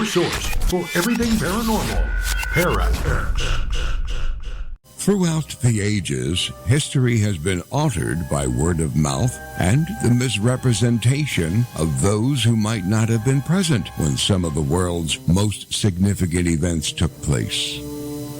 your source for everything paranormal. ParaX. Throughout the ages, history has been altered by word of mouth and the misrepresentation of those who might not have been present when some of the world's most significant events took place.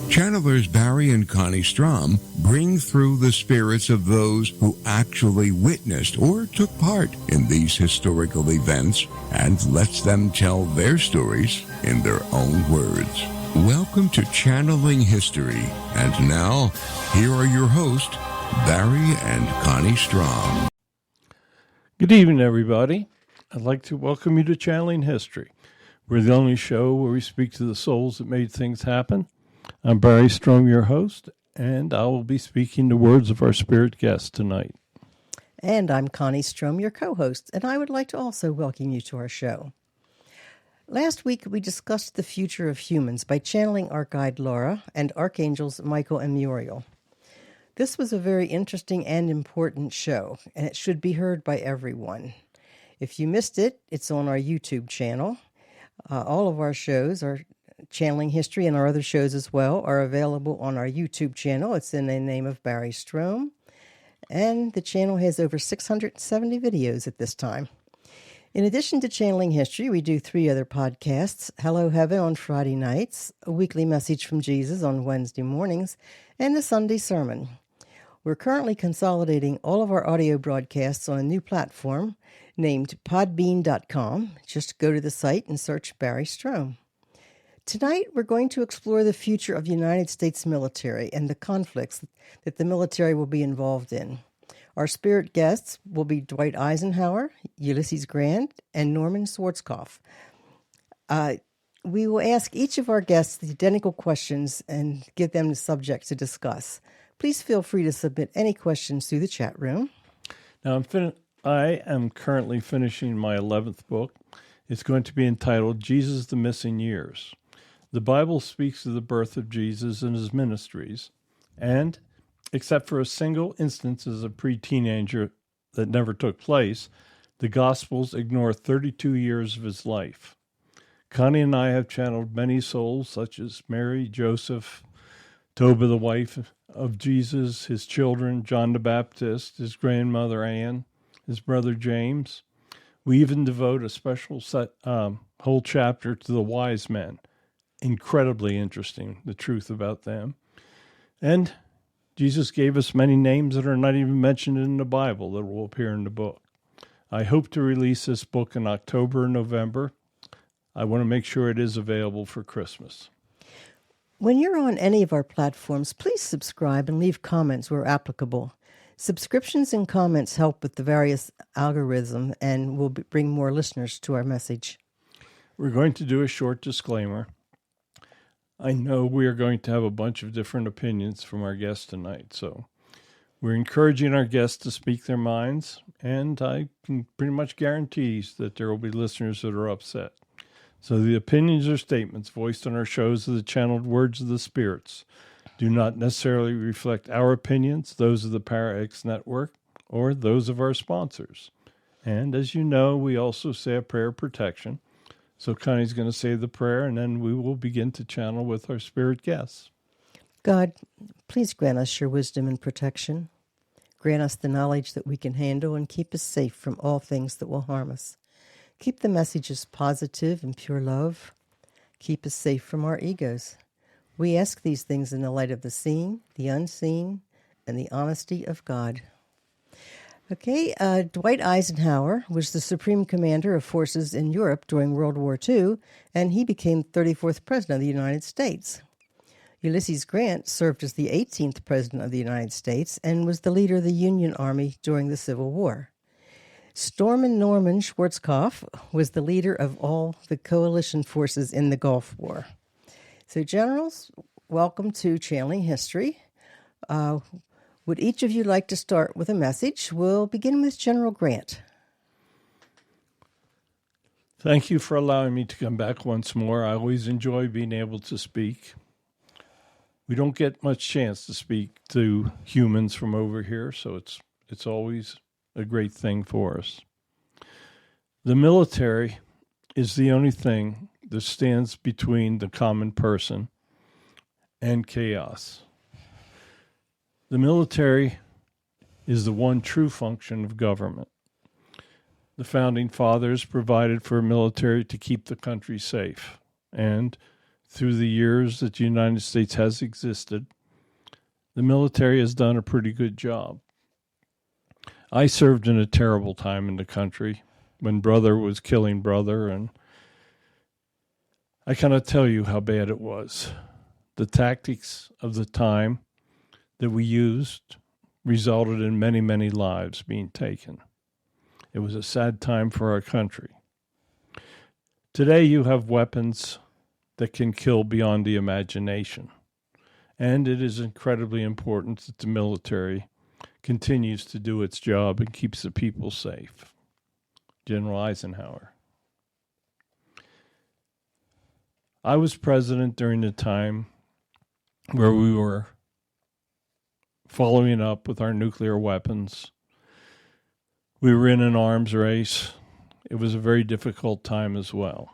Channelers Barry and Connie Strohm bring through the spirits of those who actually witnessed or took part in these historical events and lets them tell their stories in their own words. Welcome to Channeling History. And now, here are your hosts, Barry and Connie Strohm. Good evening, everybody. I'd like to welcome you to Channeling History. We're the only show where we speak to the souls that made things happen. I'm Barry Strohm, your host, and I will be speaking the words of our spirit guest tonight. And I'm Connie Strohm, your co-host, and I would like to also welcome you to our show. Last week, we discussed the future of humans by channeling our guide Laura and archangels Michael and Muriel. This was a very interesting and important show, and it should be heard by everyone. If you missed it, it's on our YouTube channel. All of our shows, our Channeling History and our other shows as well, are available on our YouTube channel. It's in the name of Barry Strohm, and the channel has over 670 videos at this time. In addition to Channeling History, we do 3 other podcasts: Hello Heaven on Friday nights, A Weekly Message from Jesus on Wednesday mornings, and the Sunday Sermon. We're currently consolidating all of our audio broadcasts on a new platform named podbean.com. Just go to the site and search Barry Strohm. Tonight, we're going to explore the future of the United States military and the conflicts that the military will be involved in. Our spirit guests will be Dwight Eisenhower, Ulysses Grant, and Norman Schwarzkopf. We will ask each of our guests the identical questions and give them the subject to discuss. Please feel free to submit any questions through the chat room. Now, I am currently finishing my 11th book. It's going to be entitled Jesus, the Missing Years. The Bible speaks of the birth of Jesus and his ministries, and except for a single instance as a pre-teenager that never took place, the Gospels ignore 32 years of his life. Connie and I have channeled many souls, such as Mary, Joseph, Toba, the wife of Jesus, his children, John the Baptist, his grandmother Anne, his brother James. We even devote a special whole chapter to the wise men. Incredibly interesting, the truth about them. And Jesus gave us many names that are not even mentioned in the Bible that will appear in the book. I hope to release this book in October or November. I want to make sure it is available for Christmas. When you're on any of our platforms, please subscribe and leave comments where applicable. Subscriptions and comments help with the various algorithm and will bring more listeners to our message. We're going to do a short disclaimer. I know we are going to have a bunch of different opinions from our guests tonight, so we're encouraging our guests to speak their minds, and I can pretty much guarantee that there will be listeners that are upset. So the opinions or statements voiced on our shows are the channeled words of the spirits, do not necessarily reflect our opinions, those of the ParaX Network, or those of our sponsors. And as you know, we also say a prayer of protection. So Connie's going to say the prayer, and then we will begin to channel with our spirit guests. God, please grant us your wisdom and protection. Grant us the knowledge that we can handle and keep us safe from all things that will harm us. Keep the messages positive and pure love. Keep us safe from our egos. We ask these things in the light of the seen, the unseen, and the honesty of God. Okay, Dwight Eisenhower was the Supreme Commander of forces in Europe during World War II, and he became 34th President of the United States. Ulysses Grant served as the 18th President of the United States and was the leader of the Union Army during the Civil War. Storm Norman Schwarzkopf was the leader of all the coalition forces in the Gulf War. So, Generals, welcome to Channeling History. Would each of you like to start with a message? We'll begin with General Grant. Thank you for allowing me to come back once more. I always enjoy being able to speak. We don't get much chance to speak to humans from over here, so it's always a great thing for us. The military is the only thing that stands between the common person and chaos. The military is the one true function of government. The founding fathers provided for a military to keep the country safe. And through the years that the United States has existed, the military has done a pretty good job. I served in a terrible time in the country when brother was killing brother, and I cannot tell you how bad it was. The tactics of the time that we used resulted in many, many lives being taken. It was a sad time for our country. Today you have weapons that can kill beyond the imagination. And it is incredibly important that the military continues to do its job and keeps the people safe. General Eisenhower. I was president during the time where we were following up with our nuclear weapons. We were in an arms race. It was a very difficult time as well.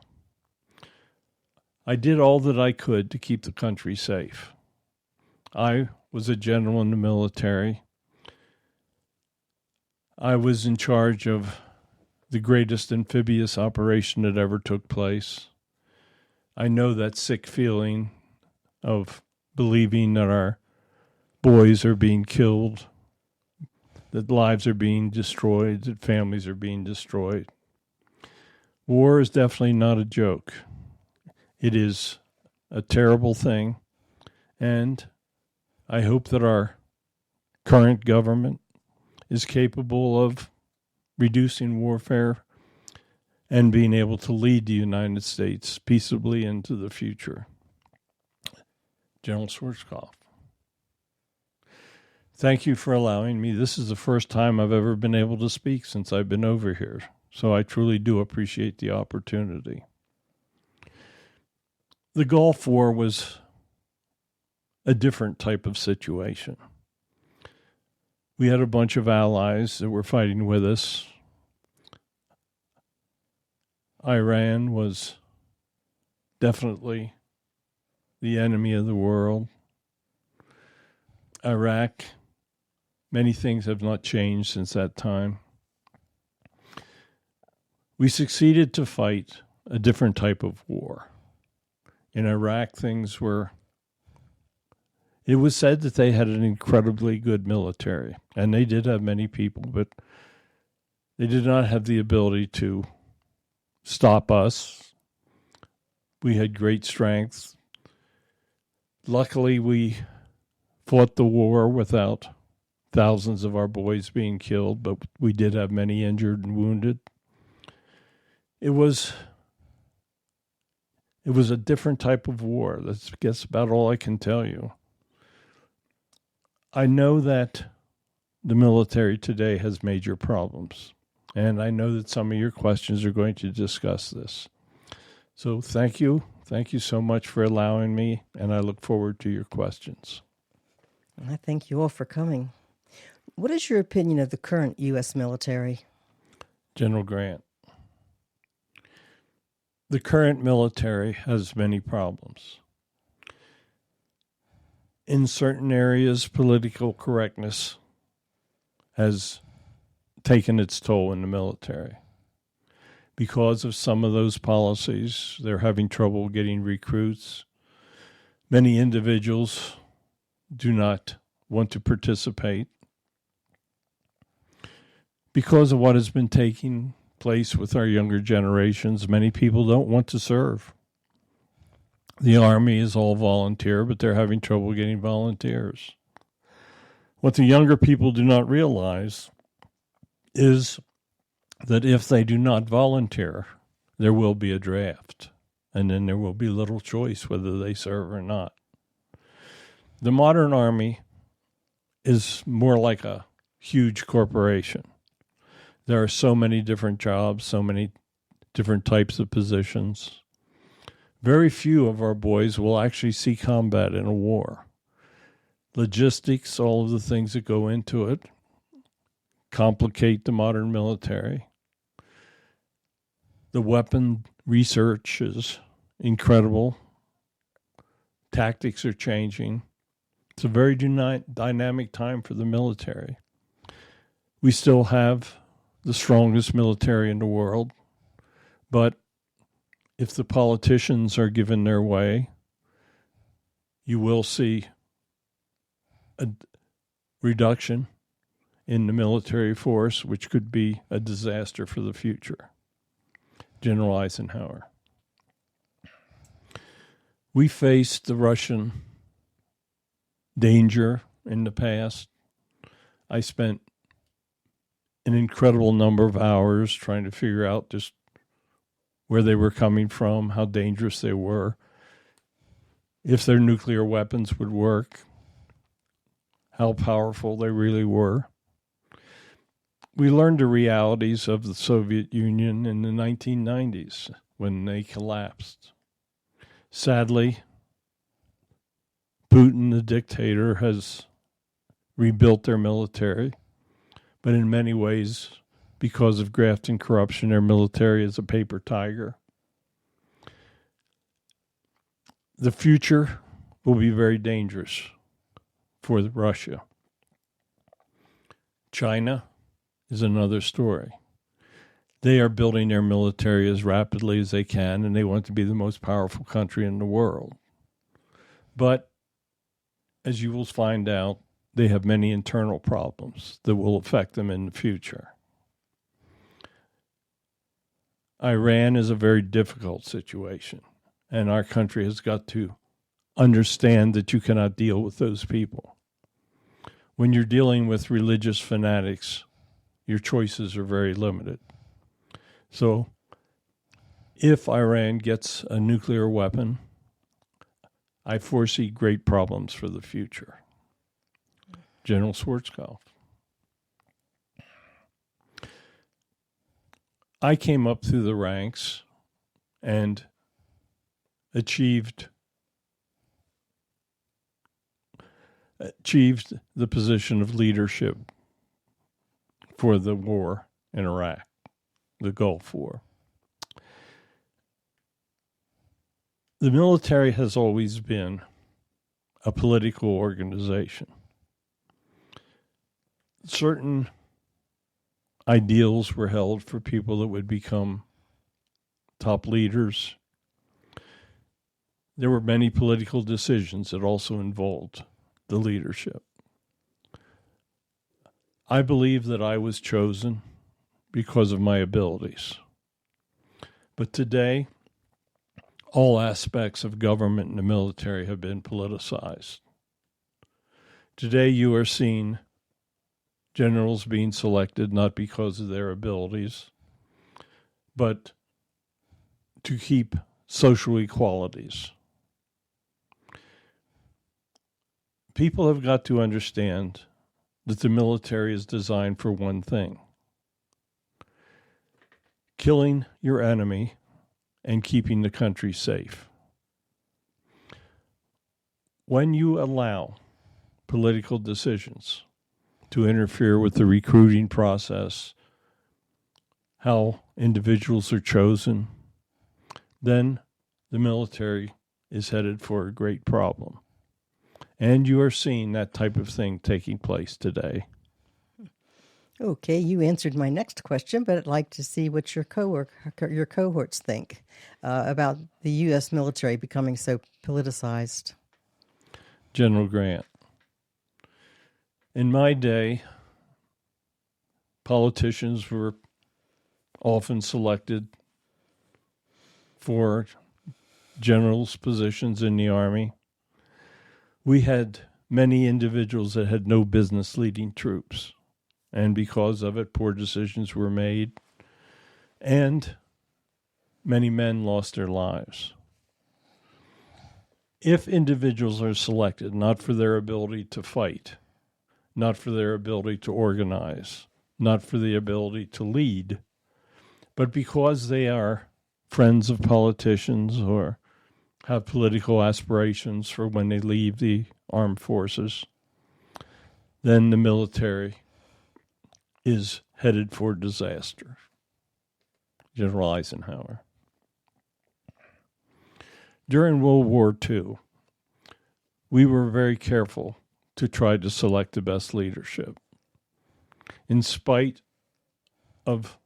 I did all that I could to keep the country safe. I was a general in the military. I was in charge of the greatest amphibious operation that ever took place. I know that sick feeling of believing that our boys are being killed, that lives are being destroyed, that families are being destroyed. War is definitely not a joke. It is a terrible thing, and I hope that our current government is capable of reducing warfare and being able to lead the United States peaceably into the future. General Schwarzkopf. Thank you for allowing me. This is the first time I've ever been able to speak since I've been over here, so I truly do appreciate the opportunity. The Gulf War was a different type of situation. We had a bunch of allies that were fighting with us. Iran was definitely the enemy of the world. Iraq, many things have not changed since that time. We succeeded to fight a different type of war. In Iraq, it was said that they had an incredibly good military, and they did have many people, but they did not have the ability to stop us. We had great strength. Luckily, we fought the war without thousands of our boys being killed, but we did have many injured and wounded. It was a different type of war. That's, I guess, about all I can tell you. I know that the military today has major problems, and I know that some of your questions are going to discuss this. So thank you. Thank you so much for allowing me, and I look forward to your questions. I thank you all for coming. What is your opinion of the current U.S. military? General Grant. The current military has many problems. In certain areas, political correctness has taken its toll in the military. Because of some of those policies, they're having trouble getting recruits. Many individuals do not want to participate. Because of what has been taking place with our younger generations, many people don't want to serve. The Army is all volunteer, but they're having trouble getting volunteers. What the younger people do not realize is that if they do not volunteer, there will be a draft, and then there will be little choice whether they serve or not. The modern Army is more like a huge corporation. There are so many different jobs, so many different types of positions. Very few of our boys will actually see combat in a war. Logistics, all of the things that go into it, complicate the modern military. The weapon research is incredible. Tactics are changing. It's a very dynamic time for the military. We still have the strongest military in the world, but if the politicians are given their way, you will see a reduction in the military force, which could be a disaster for the future. General Eisenhower. We faced the Russian danger in the past. I spent an incredible number of hours trying to figure out just where they were coming from, how dangerous they were, if their nuclear weapons would work, how powerful they really were. We learned the realities of the Soviet Union in the 1990s when they collapsed. Sadly, Putin, the dictator, has rebuilt their military, but in many ways, because of graft and corruption, their military is a paper tiger. The future will be very dangerous for Russia. China is another story. They are building their military as rapidly as they can, and they want to be the most powerful country in the world. But, as you will find out, they have many internal problems that will affect them in the future. Iran is a very difficult situation, and our country has got to understand that you cannot deal with those people. When you're dealing with religious fanatics, your choices are very limited. So, if Iran gets a nuclear weapon, I foresee great problems for the future. General Schwarzkopf. I came up through the ranks and achieved the position of leadership for the war in Iraq, the Gulf War. The military has always been a political organization. Certain ideals were held for people that would become top leaders. There were many political decisions that also involved the leadership. I believe that I was chosen because of my abilities. But today, all aspects of government and the military have been politicized. Today, you are seeing generals being selected not because of their abilities, but to keep social equalities. People have got to understand that the military is designed for one thing: killing your enemy and keeping the country safe. When you allow political decisions to interfere with the recruiting process, how individuals are chosen, then the military is headed for a great problem. And you are seeing that type of thing taking place today. Okay, you answered my next question, but I'd like to see what your cohorts think about the U.S. military becoming so politicized. General Grant. In my day, politicians were often selected for generals' positions in the Army. We had many individuals that had no business leading troops, and because of it, poor decisions were made, and many men lost their lives. If individuals are selected not for their ability to fight, not for their ability to organize, not for the ability to lead, but because they are friends of politicians or have political aspirations for when they leave the armed forces, then the military is headed for disaster. General Eisenhower. During World War II, we were very careful to try to select the best leadership. In spite of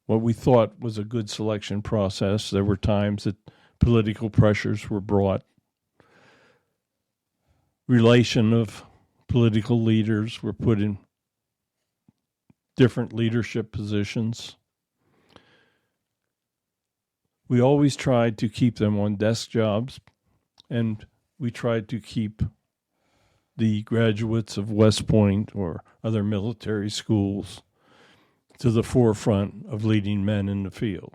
what we thought was a good selection process, there were times that political pressures were brought. Relation of political leaders were put in different leadership positions. We always tried to keep them on desk jobs, and we tried to keep the graduates of West Point or other military schools to the forefront of leading men in the field.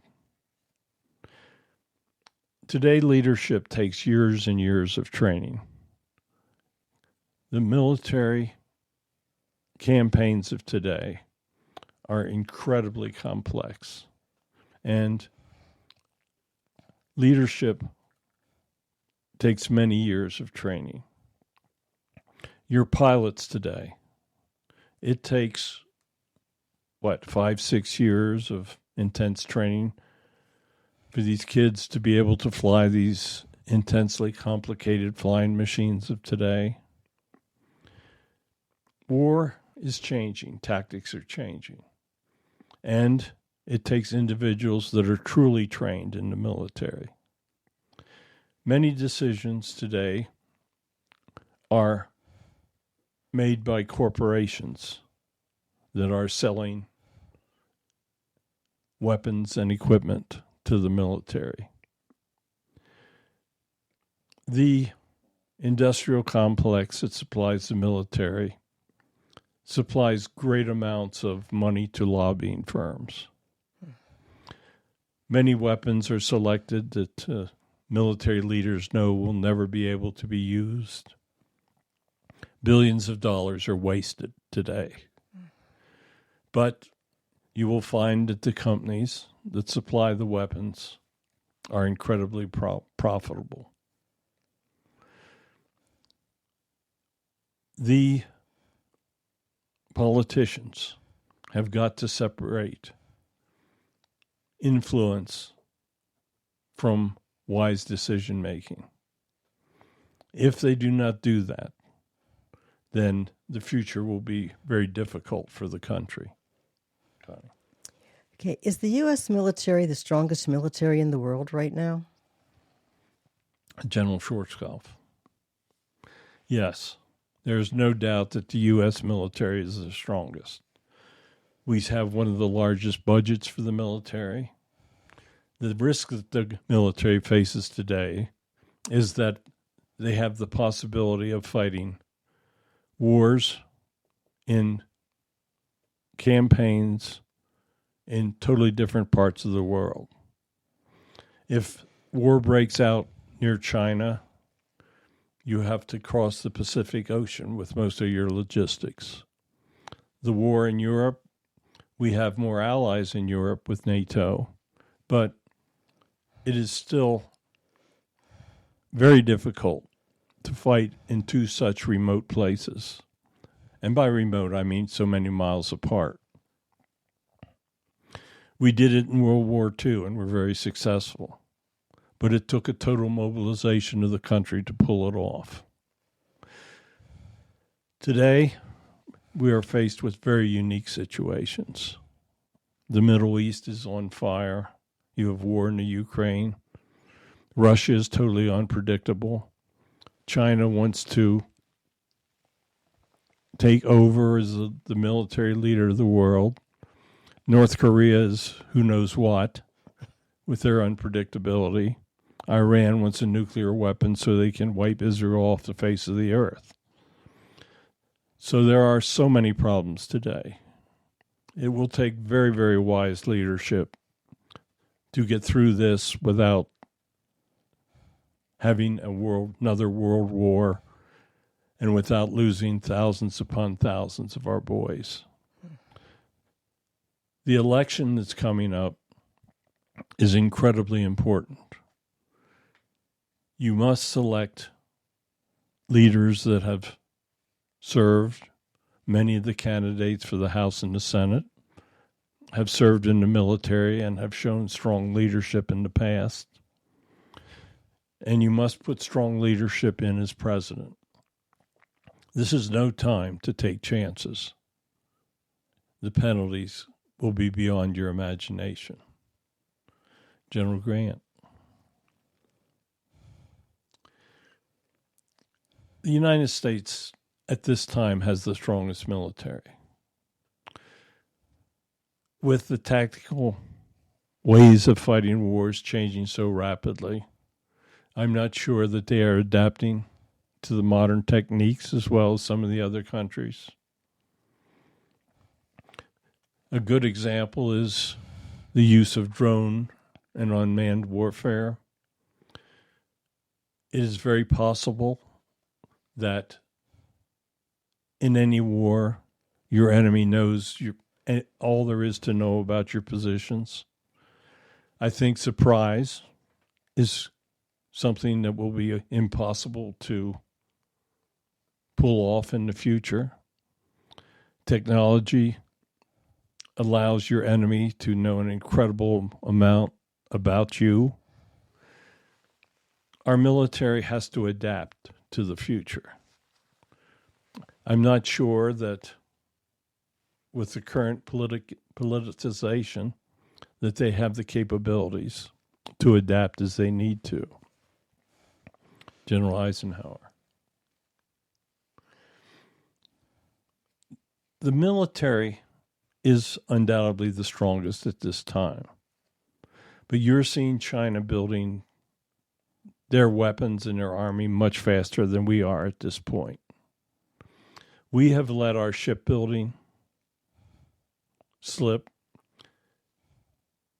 Today, leadership takes years and years of training. The military campaigns of today are incredibly complex, and leadership takes many years of training. Your pilots today, it takes, 5-6 years of intense training for these kids to be able to fly these intensely complicated flying machines of today. War is changing, tactics are changing, and it takes individuals that are truly trained in the military. Many decisions today are made by corporations that are selling weapons and equipment to the military. The industrial complex that supplies the military supplies great amounts of money to lobbying firms. Many weapons are selected that military leaders know will never be able to be used. Billions of dollars are wasted today. But you will find that the companies that supply the weapons are incredibly profitable. The politicians have got to separate influence from wise decision making. If they do not do that, then the future will be very difficult for the country. Okay, is the U.S. military the strongest military in the world right now? General Schwarzkopf. Yes, there's no doubt that the U.S. military is the strongest. We have one of the largest budgets for the military. The risk that the military faces today is that they have the possibility of fighting wars in campaigns in totally different parts of the world. If war breaks out near China, you have to cross the Pacific Ocean with most of your logistics. The war in Europe, we have more allies in Europe with NATO, but it is still very difficult to fight in two such remote places. And by remote, I mean so many miles apart. We did it in World War II and were very successful. But it took a total mobilization of the country to pull it off. Today, we are faced with very unique situations. The Middle East is on fire. You have war in the Ukraine. Russia is totally unpredictable. China wants to take over as the military leader of the world. North Korea is who knows what with their unpredictability. Iran wants a nuclear weapon so they can wipe Israel off the face of the earth. So there are so many problems today. It will take very, very wise leadership to get through this without having another world war and without losing thousands upon thousands of our boys. The election that's coming up is incredibly important. You must select leaders that have served. Many of the candidates for the House and the Senate have served in the military and have shown strong leadership in the past. and you must put strong leadership in as president. This is no time to take chances. The penalties will be beyond your imagination. General Grant. The United States at this time has the strongest military. With the tactical ways of fighting wars changing so rapidly, I'm not sure that they are adapting to the modern techniques as well as some of the other countries. A good example is the use of drone and unmanned warfare. It is very possible that in any war, your enemy knows all there is to know about your positions. I think surprise is something that will be impossible to pull off in the future. Technology allows your enemy to know an incredible amount about you. Our military has to adapt to the future. I'm not sure that with the current politicization that they have the capabilities to adapt as they need to. General Eisenhower. The military is undoubtedly the strongest at this time. But you're seeing China building their weapons and their army much faster than we are at this point. We have let our shipbuilding slip.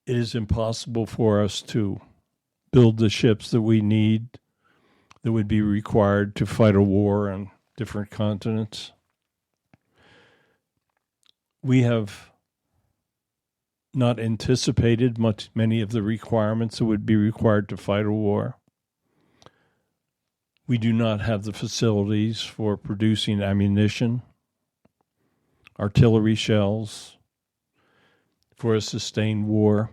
It is impossible for us to build the ships that we need that would be required to fight a war on different continents. We have not anticipated many of the requirements that would be required to fight a war. We do not have the facilities for producing ammunition, artillery shells for a sustained war.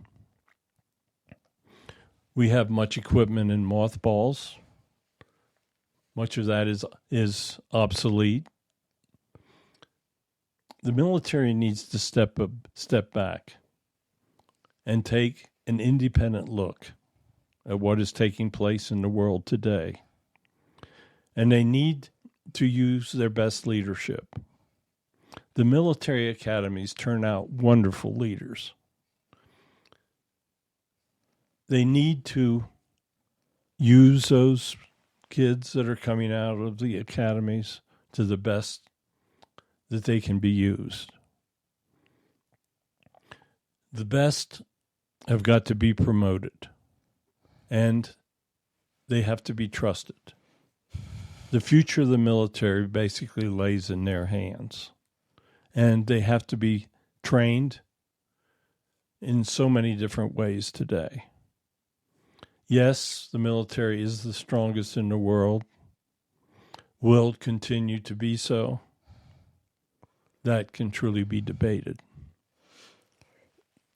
We have much equipment in mothballs. Much of that is obsolete. The military needs to step back and take an independent look at what is taking place in the world today. And they need to use their best leadership. The military academies turn out wonderful leaders. They need to use those kids that are coming out of the academies to the best that they can be used. The best have got to be promoted, and they have to be trusted. The future of the military basically lays in their hands, and they have to be trained in so many different ways today. Yes, the military is the strongest in the world, will continue to be so. That can truly be debated.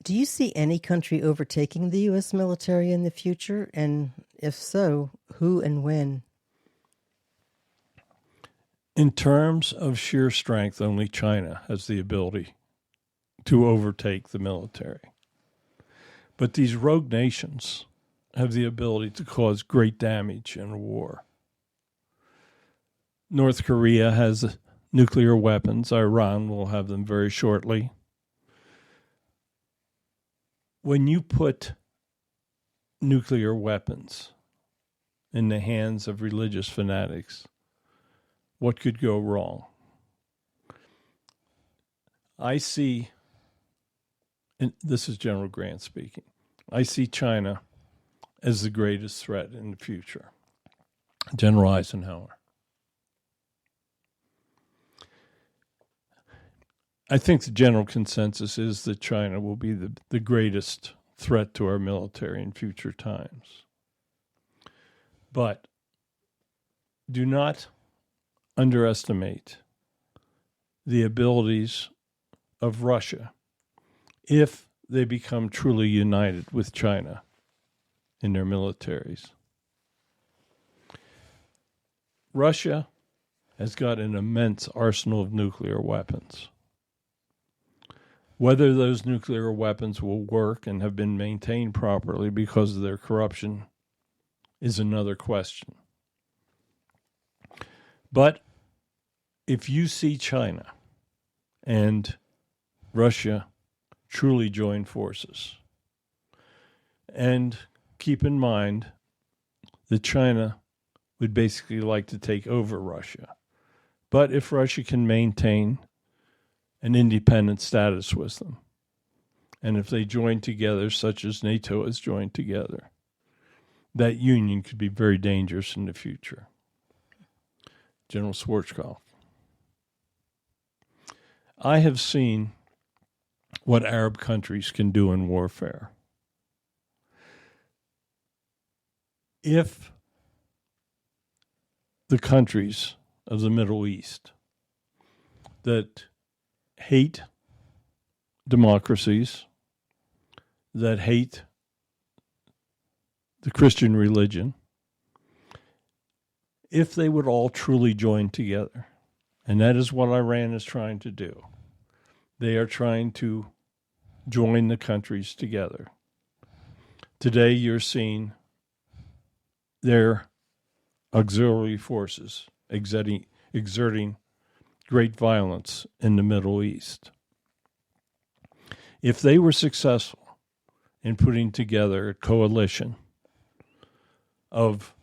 Do you see any country overtaking the U.S. military in the future? And if so, who and when? In terms of sheer strength, only China has the ability to overtake the military. But these rogue nations have the ability to cause great damage in a war. North Korea has nuclear weapons. Iran will have them very shortly. When you put nuclear weapons in the hands of religious fanatics, what could go wrong? I see, and this is General Grant speaking, I see China as the greatest threat in the future. General Eisenhower. I think the general consensus is that China will be the greatest threat to our military in future times. But do not underestimate the abilities of Russia if they become truly united with China in their militaries. Russia has got an immense arsenal of nuclear weapons. Whether those nuclear weapons will work and have been maintained properly because of their corruption is another question. But if you see China and Russia truly join forces, and keep in mind that China would basically like to take over Russia. But if Russia can maintain an independent status with them, and if they join together, such as NATO has joined together, that union could be very dangerous in the future. General Schwarzkopf. I have seen what Arab countries can do in warfare. If the countries of the Middle East that hate democracies, that hate the Christian religion, if they would all truly join together, and that is what Iran is trying to do. They are trying to join the countries together. Today you're seeing their auxiliary forces exerting great violence in the Middle East. If they were successful in putting together a coalition of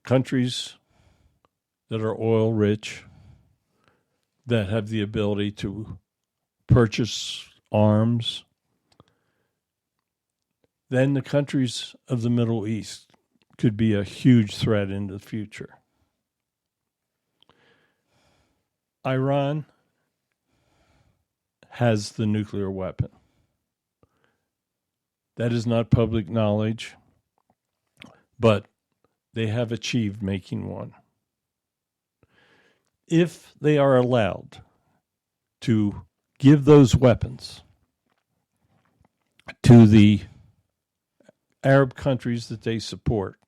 countries that are oil rich, that have the ability to purchase arms, then the countries of the Middle East could be a huge threat in the future. Iran has the nuclear weapon. That is not public knowledge, but they have achieved making one. If they are allowed to give those weapons to the Arab countries that they support,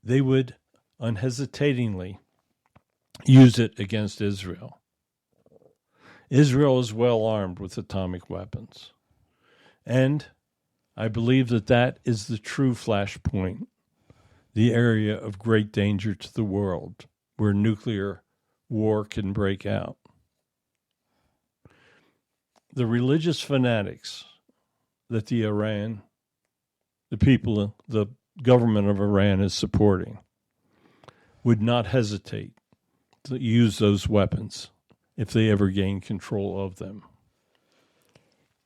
they would unhesitatingly use it against Israel. Israel is well armed with atomic weapons. And I believe that that is the true flashpoint, the area of great danger to the world where nuclear war can break out. The religious fanatics that the government of Iran is supporting would not hesitate to use those weapons if they ever gain control of them.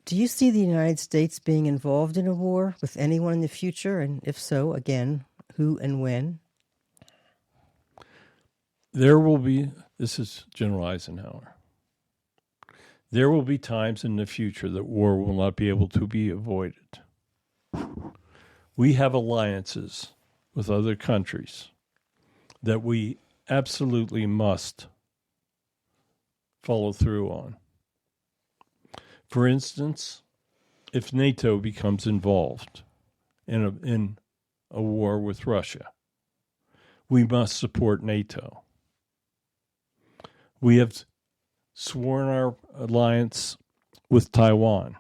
Do you see the United States being involved in a war with anyone in the future? And if so, again, who and when? This is General Eisenhower. There will be times in the future that war will not be able to be avoided. We have alliances with other countries that we absolutely must follow through on. For instance, if NATO becomes involved in a war with Russia, we must support NATO. We have sworn our alliance with Taiwan.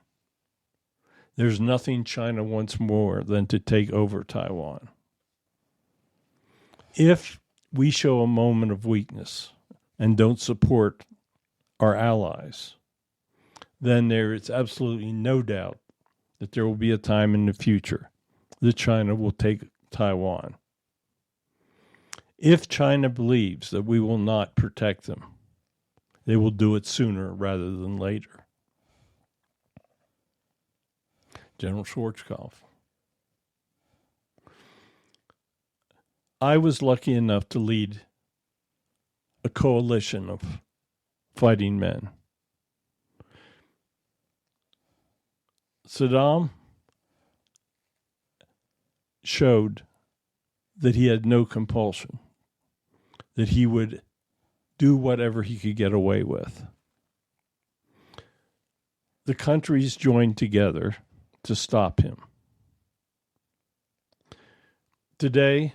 There's nothing China wants more than to take over Taiwan. If we show a moment of weakness and don't support our allies, then there is absolutely no doubt that there will be a time in the future that China will take Taiwan. If China believes that we will not protect them, they will do it sooner rather than later. General Schwarzkopf. I was lucky enough to lead a coalition of fighting men. Saddam showed that he had no compulsion, that he would do whatever he could get away with. The countries joined together to stop him. Today,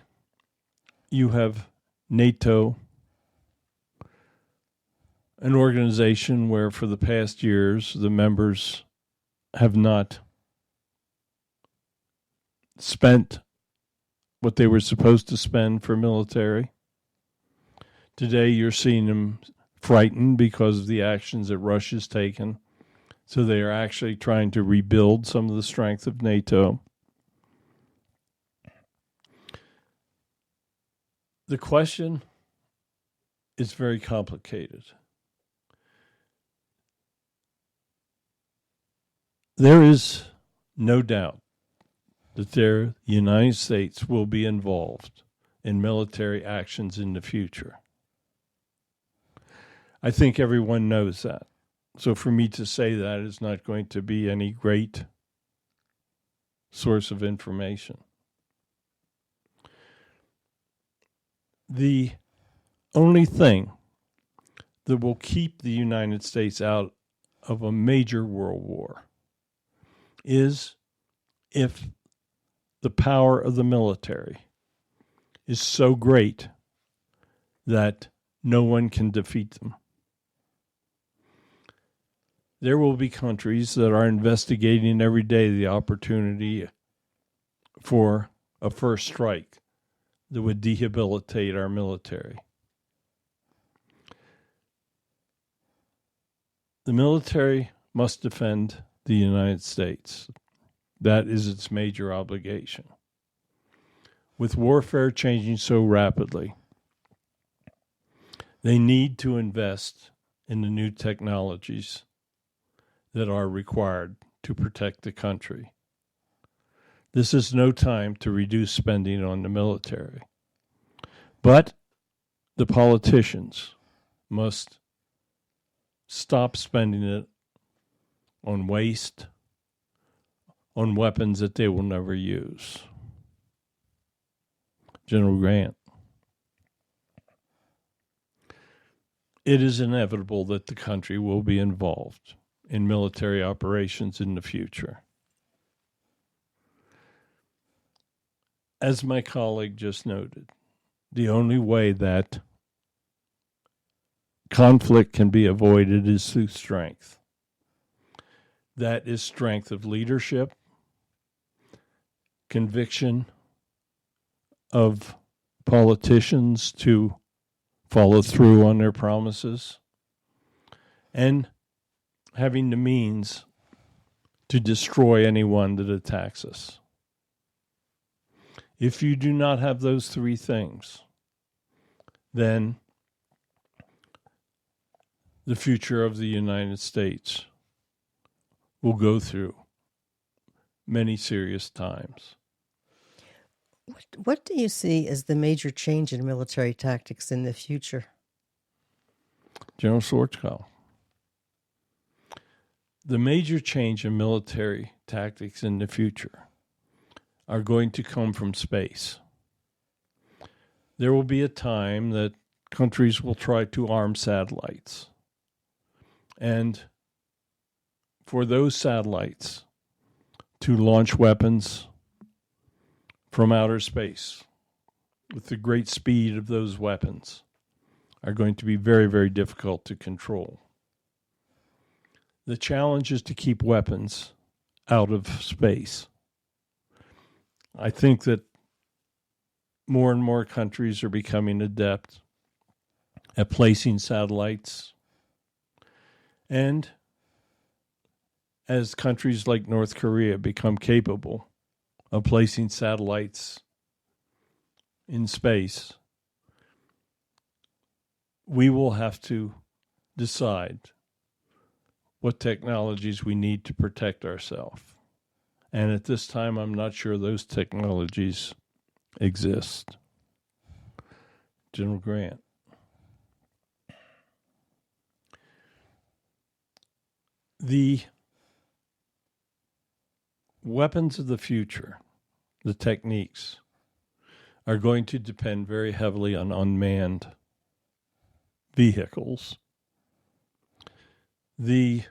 you have NATO, an organization where for the past years the members have not spent what they were supposed to spend for military. Today, you're seeing them frightened because of the actions that Russia's taken. So they are actually trying to rebuild some of the strength of NATO. The question is very complicated. There is no doubt that the United States will be involved in military actions in the future. I think everyone knows that. So for me to say that is not going to be any great source of information. The only thing that will keep the United States out of a major world war is if the power of the military is so great that no one can defeat them. There will be countries that are investigating every day the opportunity for a first strike that would debilitate our military. The military must defend the United States. That is its major obligation. With warfare changing so rapidly, they need to invest in the new technologies that are required to protect the country. This is no time to reduce spending on the military. But the politicians must stop spending it on waste, on weapons that they will never use. General Grant. It is inevitable that the country will be involved in military operations in the future. As my colleague just noted, the only way that conflict can be avoided is through strength. That is strength of leadership, conviction of politicians to follow through on their promises, and having the means to destroy anyone that attacks us. If you do not have those three things, then the future of the United States will go through many serious times. What do you see as the major change in military tactics in the future? General Schwarzkopf. The major change in military tactics in the future are going to come from space. There will be a time that countries will try to arm satellites. And for those satellites to launch weapons from outer space with the great speed of those weapons are going to be very, very difficult to control. The challenge is to keep weapons out of space. I think that more and more countries are becoming adept at placing satellites. And as countries like North Korea become capable of placing satellites in space, we will have to decide what technologies we need to protect ourselves. And at this time, I'm not sure those technologies exist. General Grant. The weapons of the future, the techniques, are going to depend very heavily on unmanned vehicles. The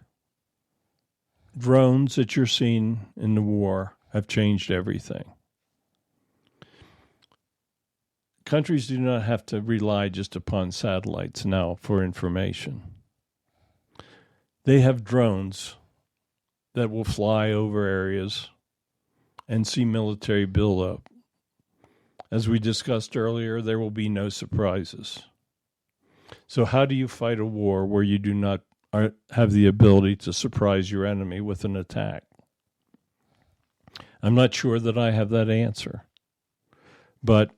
drones that you're seeing in the war have changed everything. countries do not have to rely just upon satellites now for information. They have drones that will fly over areas and see military buildup. As we discussed earlier, there will be no surprises. So how do you fight a war where you do not have the ability to surprise your enemy with an attack? I'm not sure that I have that answer. But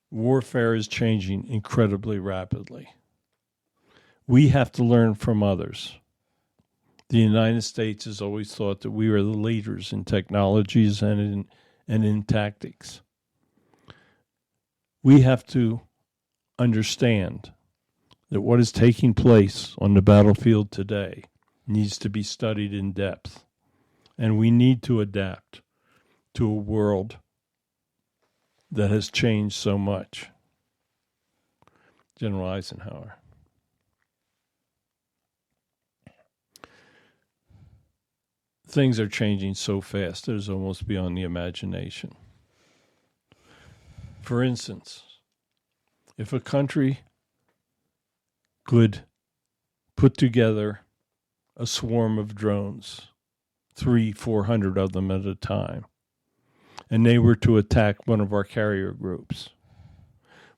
warfare is changing incredibly rapidly. We have to learn from others. The United States has always thought that we are the leaders in technologies and in tactics. We have to understand that what is taking place on the battlefield today needs to be studied in depth. And we need to adapt to a world that has changed so much. General Eisenhower. Things are changing so fast that it's almost beyond the imagination. For instance, if a country could put together a swarm of drones, 300-400 of them at a time, and they were to attack one of our carrier groups,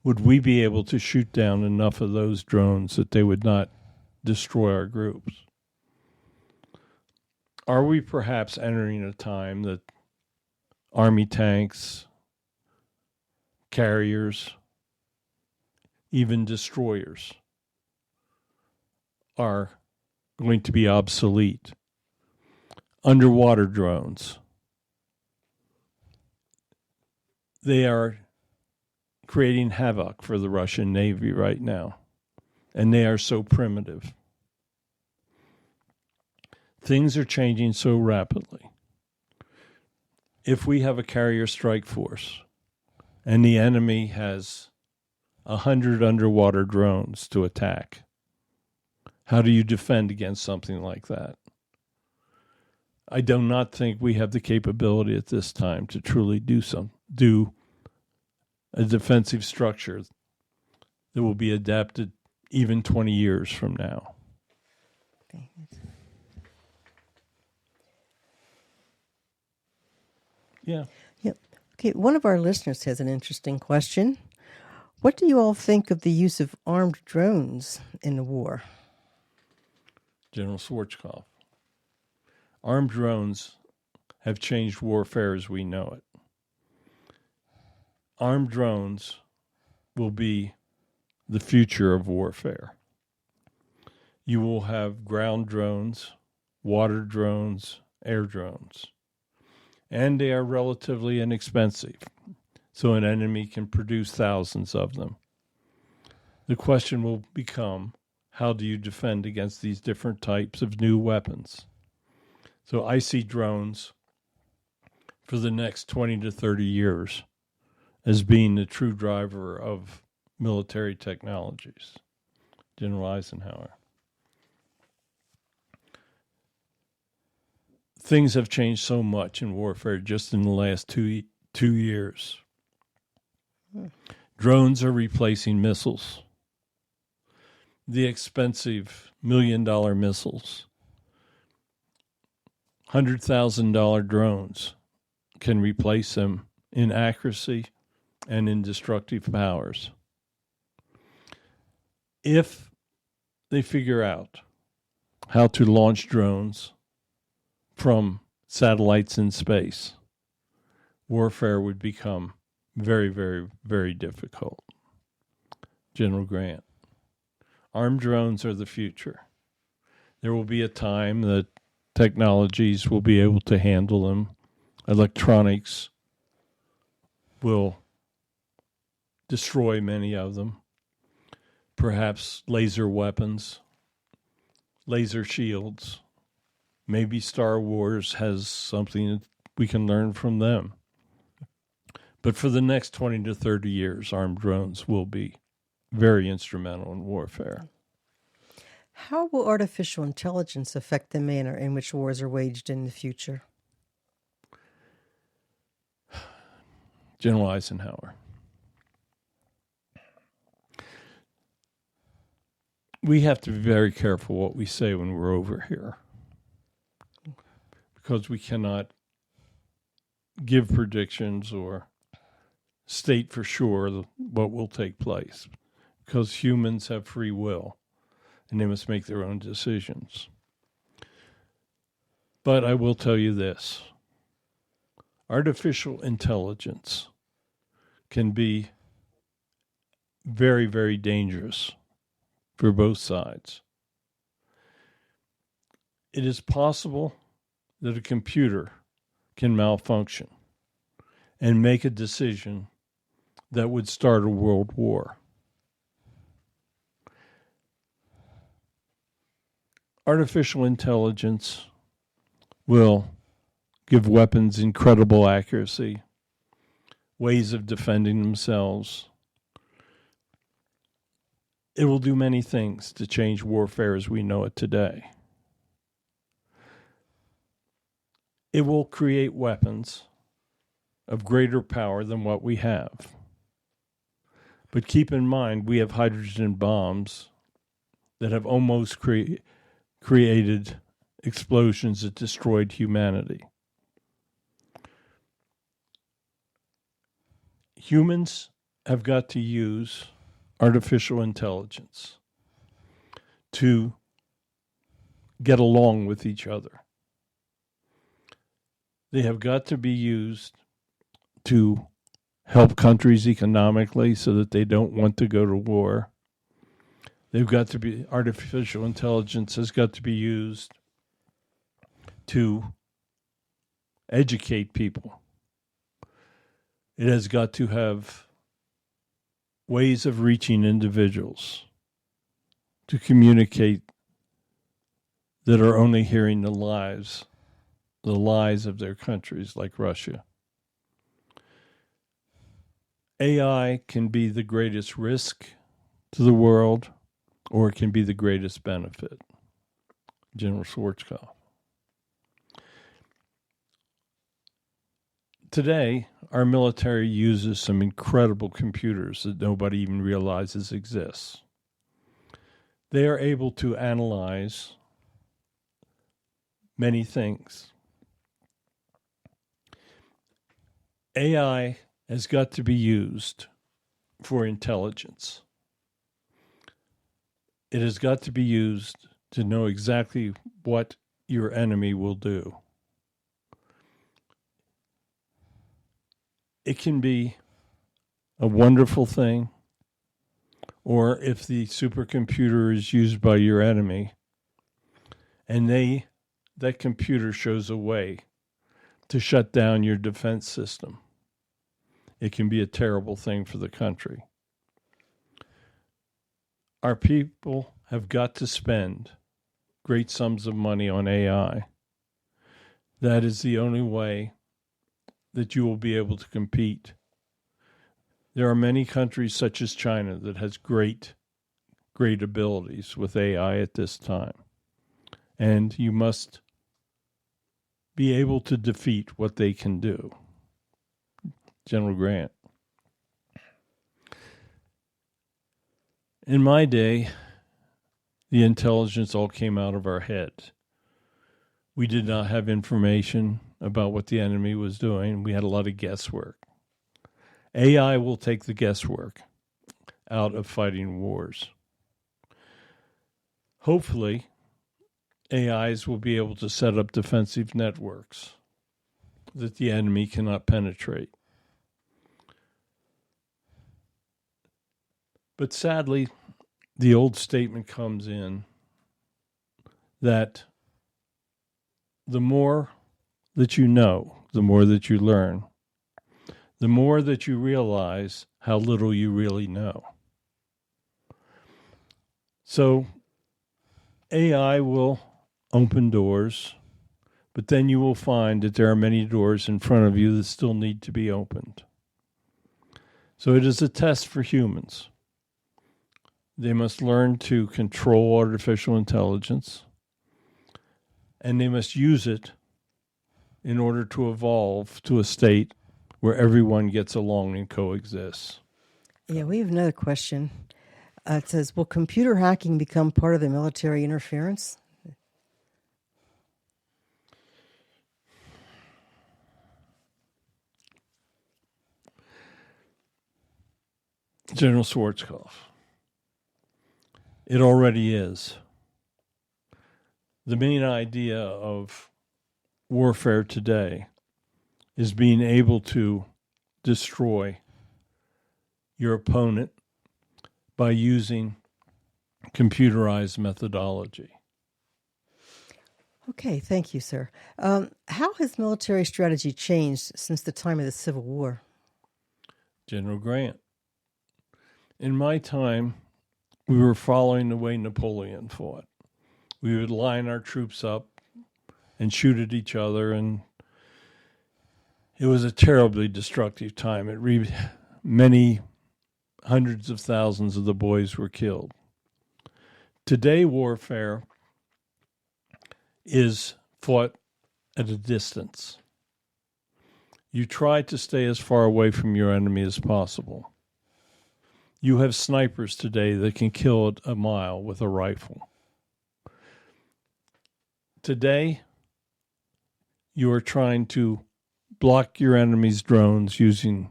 would we be able to shoot down enough of those drones that they would not destroy our groups? Are we perhaps entering a time that Army tanks, carriers, even destroyers are going to be obsolete? Underwater drones. They are creating havoc for the Russian Navy right now, and they are so primitive. Things are changing so rapidly. If we have a carrier strike force and the enemy has 100 underwater drones to attack, how do you defend against something like that? I do not think we have the capability at this time to truly do a defensive structure that will be adapted even 20 years from now. Yeah. Yep. Okay, one of our listeners has an interesting question. What do you all think of the use of armed drones in the war? General Schwarzkopf. Armed drones have changed warfare as we know it. Armed drones will be the future of warfare. You will have ground drones, water drones, air drones. And they are relatively inexpensive, so an enemy can produce thousands of them. The question will become, how do you defend against these different types of new weapons? So I see drones for the next 20 to 30 years as being the true driver of military technologies. General Eisenhower. Things have changed so much in warfare just in the last two years. Drones are replacing missiles. The expensive $1 million missiles, $100,000 drones can replace them in accuracy and in destructive powers. If they figure out how to launch drones from satellites in space, warfare would become very, very, very difficult. General Grant. Armed drones are the future. There will be a time that technologies will be able to handle them. Electronics will destroy many of them. Perhaps laser weapons, laser shields. Maybe Star Wars has something that we can learn from them. But for the next 20 to 30 years, armed drones will be very instrumental in warfare. How will artificial intelligence affect the manner in which wars are waged in the future? General Eisenhower. we have to be very careful what we say when we're over here, because we cannot give predictions or state for sure what will take place, because humans have free will and they must make their own decisions. But I will tell you this: artificial intelligence can be very, very dangerous for both sides. It is possible that a computer can malfunction and make a decision that would start a world war. Artificial intelligence will give weapons incredible accuracy, ways of defending themselves. It will do many things to change warfare as we know it today. It will create weapons of greater power than what we have. But keep in mind, we have hydrogen bombs that have almost created explosions that destroyed humanity. Humans have got to use artificial intelligence to get along with each other. They have got to be used to help countries economically so that they don't want to go to war. They've got to be, artificial intelligence has got to be used to educate people. It has got to have ways of reaching individuals to communicate that are only hearing the lies of their countries, like Russia. AI can be the greatest risk to the world, or it can be the greatest benefit. General Schwarzkopf. Today, our military uses some incredible computers that nobody even realizes exists. They are able to analyze many things. AI has got to be used for intelligence. It has got to be used to know exactly what your enemy will do. It can be a wonderful thing, or if the supercomputer is used by your enemy and that computer shows a way to shut down your defense system, it can be a terrible thing for the country. Our people have got to spend great sums of money on AI. That is the only way that you will be able to compete. There are many countries such as China that has great abilities with AI at this time. And you must be able to defeat what they can do. General Grant. In my day, the intelligence all came out of our head. We did not have information about what the enemy was doing. We had a lot of guesswork. AI will take the guesswork out of fighting wars. Hopefully, AIs will be able to set up defensive networks that the enemy cannot penetrate. But sadly, the old statement comes in that the more that you know, the more that you learn, the more that you realize how little you really know. So AI will open doors, but then you will find that there are many doors in front of you that still need to be opened. So it is a test for humans. They must learn to control artificial intelligence, and they must use it in order to evolve to a state where everyone gets along and coexists. Yeah, we have another question. It says, will computer hacking become part of the military interference? General Schwarzkopf. It already is. The main idea of warfare today is being able to destroy your opponent by using computerized methodology. Okay, thank you, sir. How has military strategy changed since the time of the Civil War? General Grant. In my time, we were following the way Napoleon fought. We would line our troops up and shoot at each other, and it was a terribly destructive time. Many hundreds of thousands of the boys were killed. Today, warfare is fought at a distance. You try to stay as far away from your enemy as possible. You have snipers today that can kill at a mile with a rifle. Today, you are trying to block your enemy's drones using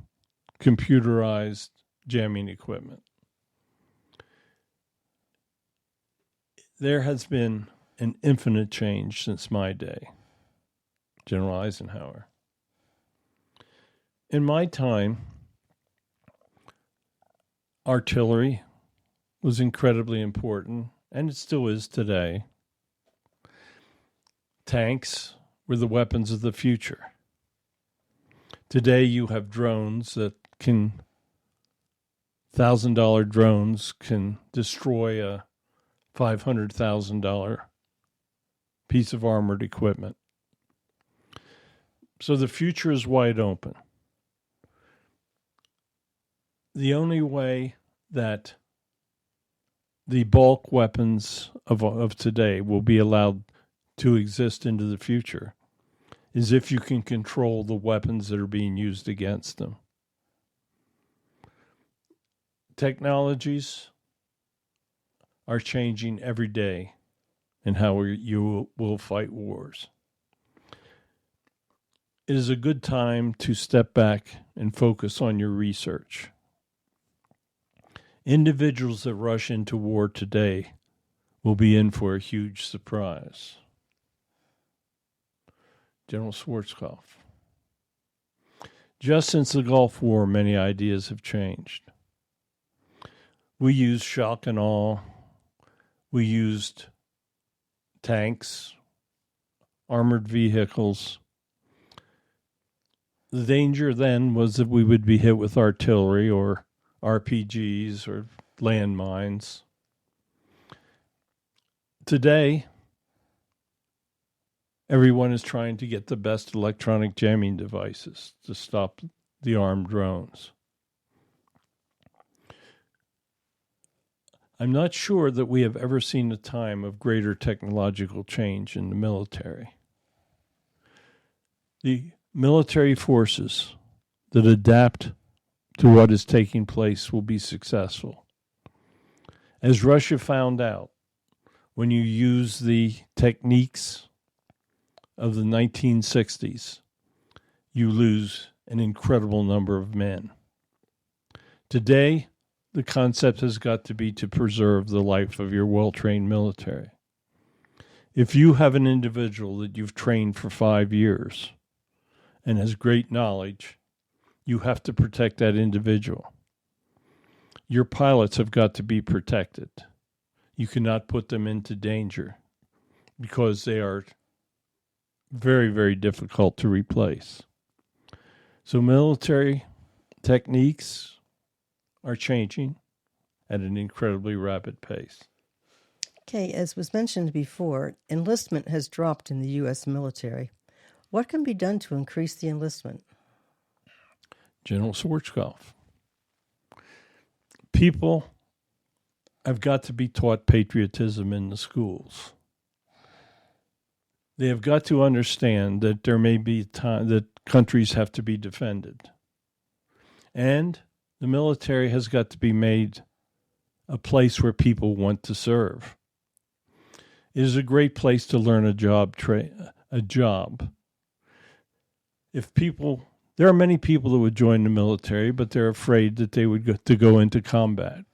computerized jamming equipment. There has been an infinite change since my day, General Eisenhower. In my time, artillery was incredibly important, and it still is today. Tanks were the weapons of the future. Today you have drones that can, $1,000 drones can destroy a $500,000 piece of armored equipment. So the future is wide open. The only way that the bulk weapons of today will be allowed to exist into the future is if you can control the weapons that are being used against them. Technologies are changing every day in how you will fight wars. It is a good time to step back and focus on your research. Individuals that rush into war today will be in for a huge surprise. General Schwarzkopf. Just since the Gulf War, many ideas have changed. We used shock and awe. We used tanks, armored vehicles. The danger then was that we would be hit with artillery or RPGs or landmines. Today, everyone is trying to get the best electronic jamming devices to stop the armed drones. I'm not sure that we have ever seen a time of greater technological change in the military. The military forces that adapt to what is taking place will be successful. As Russia found out, when you use the techniques of the 1960s, you lose an incredible number of men. Today, the concept has got to be to preserve the life of your well-trained military. If you have an individual that you've trained for 5 years and has great knowledge, you have to protect that individual. Your pilots have got to be protected. You cannot put them into danger because they are very, very difficult to replace. So military techniques are changing at an incredibly rapid pace. Okay, as was mentioned before, enlistment has dropped in the U.S. military. What can be done to increase the enlistment? General Schwarzkopf. People have got to be taught patriotism in the schools. They have got to understand that there may be time that countries have to be defended. And the military has got to be made a place where people want to serve. It is a great place to learn a job. There are many people that would join the military, but they're afraid that they would go into combat.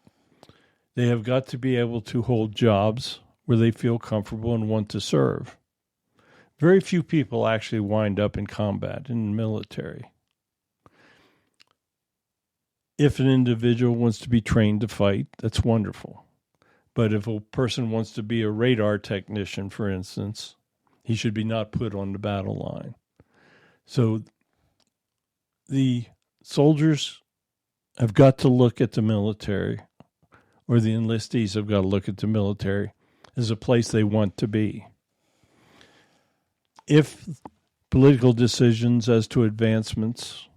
They have got to be able to hold jobs where they feel comfortable and want to serve. Very few people actually wind up in combat in the military. If an individual wants to be trained to fight, that's wonderful. But if a person wants to be a radar technician, for instance, he should be not put on the battle line. So the soldiers have got to look at the military, or the enlistees have got to look at the military as a place they want to be. If political decisions as to advancements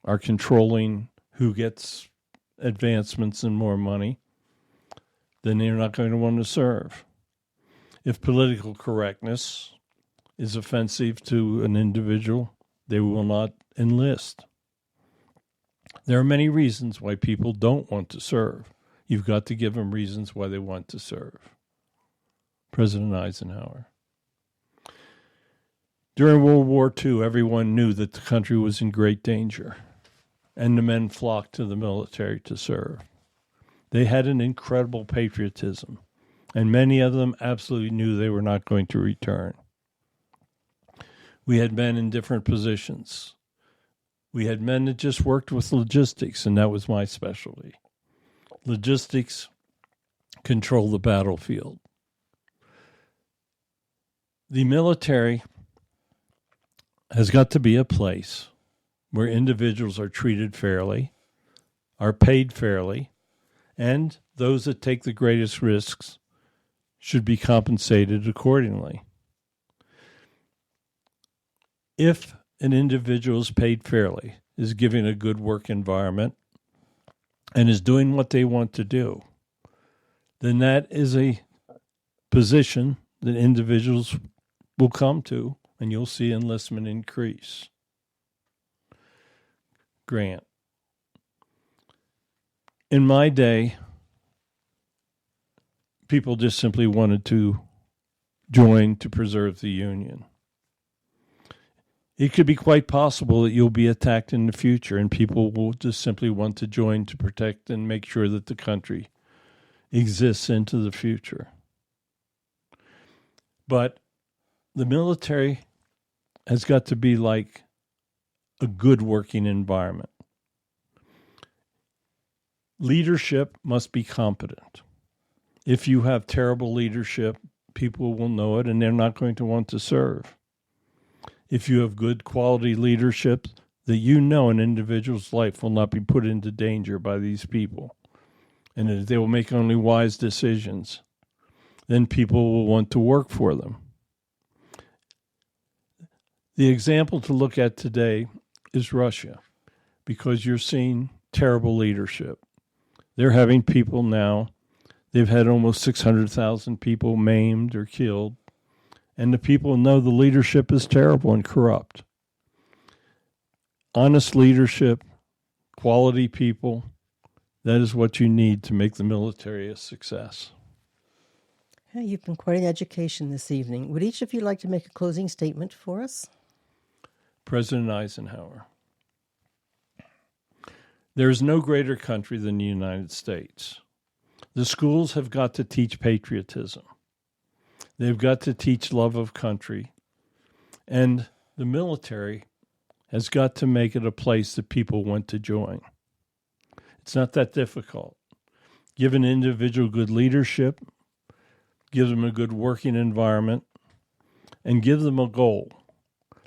are controlling who gets advancements and more money, then they're not going to want to serve. If political correctness is offensive to an individual, they will not enlist. There are many reasons why people don't want to serve. You've got to give them reasons why they want to serve. President Eisenhower. During World War II, everyone knew that the country was in great danger, and the men flocked to the military to serve. They had an incredible patriotism, and many of them absolutely knew they were not going to return. We had men in different positions. We had men that just worked with logistics, and that was my specialty. Logistics control the battlefield. The military has got to be a place where individuals are treated fairly, are paid fairly, and those that take the greatest risks should be compensated accordingly. If an individual is paid fairly, is given a good work environment, and is doing what they want to do, then that is a position that individuals will come to, and you'll see enlistment increase. Grant. In my day, people just simply wanted to join to preserve the Union. It could be quite possible that you'll be attacked in the future, and people will just simply want to join to protect and make sure that the country exists into the future. But the military has got to be like a good working environment. Leadership must be competent. If you have terrible leadership, people will know it, and they're not going to want to serve. If you have good quality leadership, that you know an individual's life will not be put into danger by these people, and that they will make only wise decisions, then people will want to work for them. The example to look at today is Russia, because you're seeing terrible leadership. They're having people now, they've had almost 600,000 people maimed or killed, and the people know the leadership is terrible and corrupt. Honest leadership, quality people, that is what you need to make the military a success. Hey, you've been quite an education this evening. Would each of you like to make a closing statement for us? President Eisenhower. There is no greater country than the United States. The schools have got to teach patriotism. They've got to teach love of country. And the military has got to make it a place that people want to join. It's not that difficult. Give an individual good leadership, give them a good working environment, and give them a goal.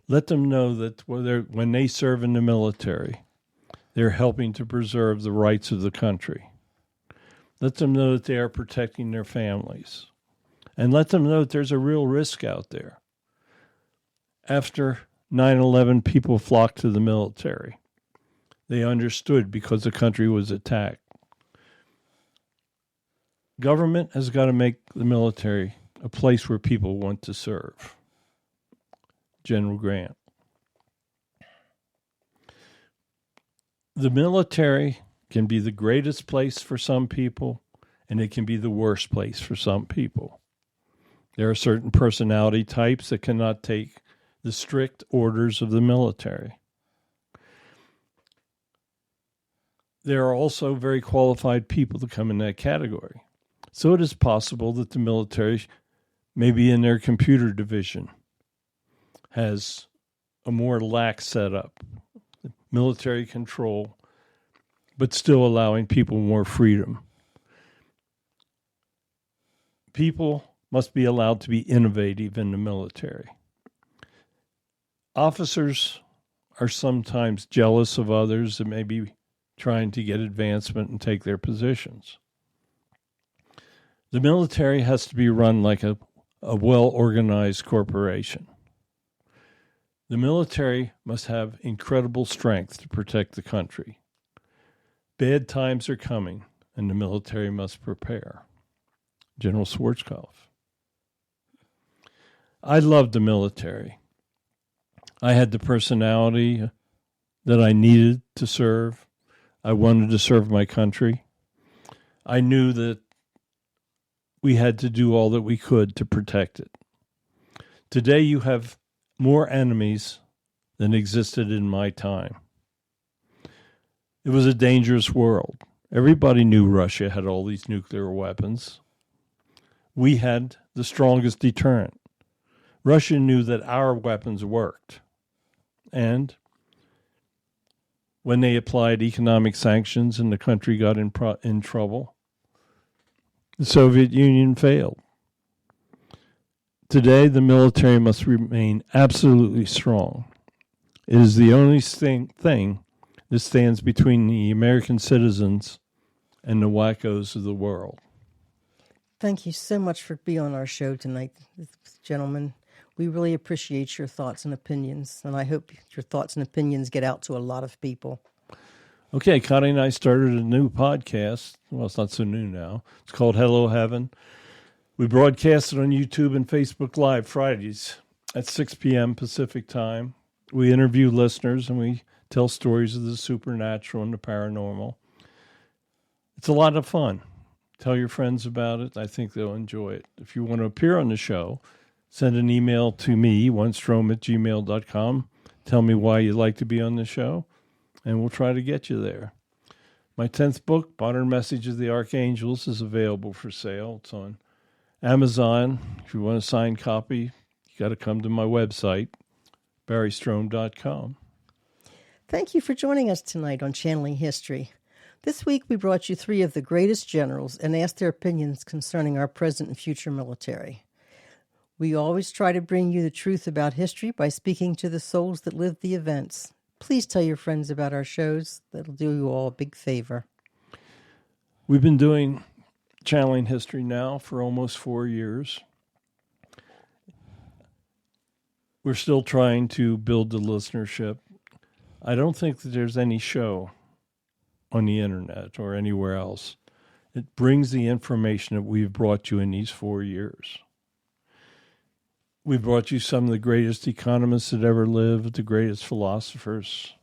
Let them know that when they serve in the military, they're helping to preserve the rights of the country. Let them know that they are protecting their families. And let them know that there's a real risk out there. After 9/11, people flocked to the military. They understood because the country was attacked. Government has got to make the military a place where people want to serve. General Grant. The military can be the greatest place for some people, and it can be the worst place for some people. There are certain personality types that cannot take the strict orders of the military. There are also very qualified people that come in that category. So it is possible that the military, maybe in their computer division, has a more lax setup, military control, but still allowing people more freedom. People must be allowed to be innovative in the military. Officers are sometimes jealous of others that may be trying to get advancement and take their positions. The military has to be run like a well-organized corporation. The military must have incredible strength to protect the country. Bad times are coming, and the military must prepare. General Schwarzkopf. I loved the military. I had the personality that I needed to serve. I wanted to serve my country. I knew that we had to do all that we could to protect it. Today you have more enemies than existed in my time. It was a dangerous world. Everybody knew Russia had all these nuclear weapons. We had the strongest deterrent. Russia knew that our weapons worked. And when they applied economic sanctions and the country got in trouble, the Soviet Union failed. Today, the military must remain absolutely strong. It is the only thing that stands between the American citizens and the wackos of the world. Thank you so much for being on our show tonight, gentlemen. We really appreciate your thoughts and opinions, and I hope your thoughts and opinions get out to a lot of people. Okay, Connie and I started a new podcast. Well, it's not so new now. It's called Hello Heaven. We broadcast it on YouTube and Facebook Live Fridays at 6 p.m. Pacific time. We interview listeners and we tell stories of the supernatural and the paranormal. It's a lot of fun. Tell your friends about it. I think they'll enjoy it. If you want to appear on the show, send an email to me, onestrom@gmail.com. Tell me why you'd like to be on the show, and we'll try to get you there. My 10th book, Modern Message of the Archangels, is available for sale. It's on Amazon. If you want a signed copy, you got to come to my website, barrystrom.com. Thank you for joining us tonight on Channeling History. This week we brought you 3 of the greatest generals and asked their opinions concerning our present and future military. We always try to bring you the truth about history by speaking to the souls that lived the events. Please tell your friends about our shows. That'll do you all a big favor. We've been doing Channeling History now for almost 4 years. We're still trying to build the listenership. I don't think that there's any show on the internet or anywhere else. It brings the information that we've brought you in these 4 years. We've brought you some of the greatest economists that ever lived, the greatest philosophers.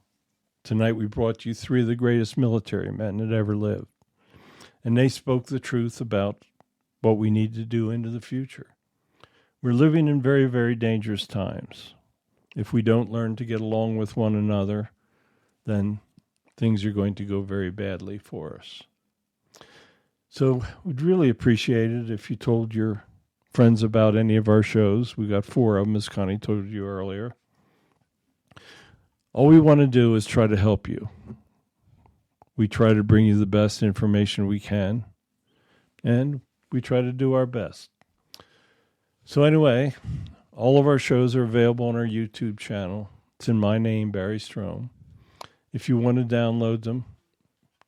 Tonight we brought you 3 of the greatest military men that ever lived. And they spoke the truth about what we need to do into the future. We're living in very, very dangerous times. If we don't learn to get along with one another, then things are going to go very badly for us. So we'd really appreciate it if you told your friends about any of our shows. We got 4 of them, as Connie told you earlier. All we want to do is try to help you. We try to bring you the best information we can, and we try to do our best. So anyway, all of our shows are available on our YouTube channel. It's in my name, Barry Strohm. If you want to download them,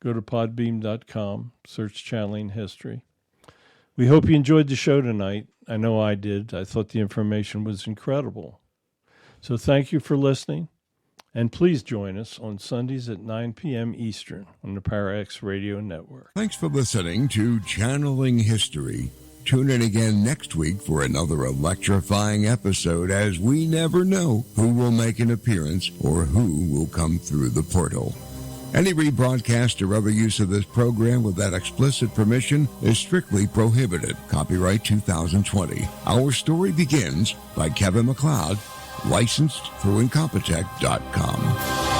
go to podbeam.com, search Channeling History. We hope you enjoyed the show tonight. I know I did. I thought the information was incredible. So thank you for listening. And please join us on Sundays at 9 p.m. Eastern on the ParaX Radio Network. Thanks for listening to Channeling History. Tune in again next week for another electrifying episode, as we never know who will make an appearance or who will come through the portal. Any rebroadcast or other use of this program without explicit permission is strictly prohibited. Copyright 2020. Our Story Begins by Kevin MacLeod, licensed through Incompetech.com.